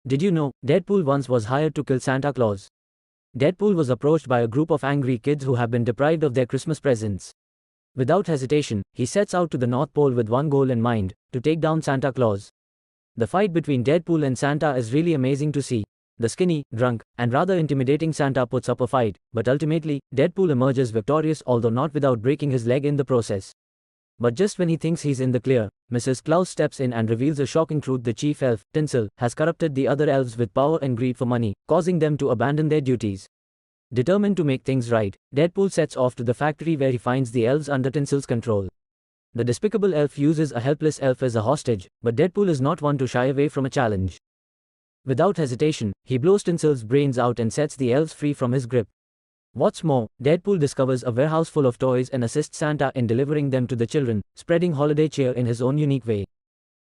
Did you know, Deadpool once was hired to kill Santa Claus? Deadpool was approached by a group of angry kids who have been deprived of their Christmas presents. Without hesitation, he sets out to the North Pole with one goal in mind, to take down Santa Claus. The fight between Deadpool and Santa is really amazing to see. The skinny, drunk, and rather intimidating Santa puts up a fight, but ultimately, Deadpool emerges victorious, although not without breaking his leg in the process. But just when he thinks he's in the clear, Mrs. Claus steps in and reveals a shocking truth: the chief elf, Tinsel, has corrupted the other elves with power and greed for money, causing them to abandon their duties. Determined to make things right, Deadpool sets off to the factory where he finds the elves under Tinsel's control. The despicable elf uses a helpless elf as a hostage, but Deadpool is not one to shy away from a challenge. Without hesitation, he blows Tinsel's brains out and sets the elves free from his grip. What's more, Deadpool discovers a warehouse full of toys and assists Santa in delivering them to the children, spreading holiday cheer in his own unique way.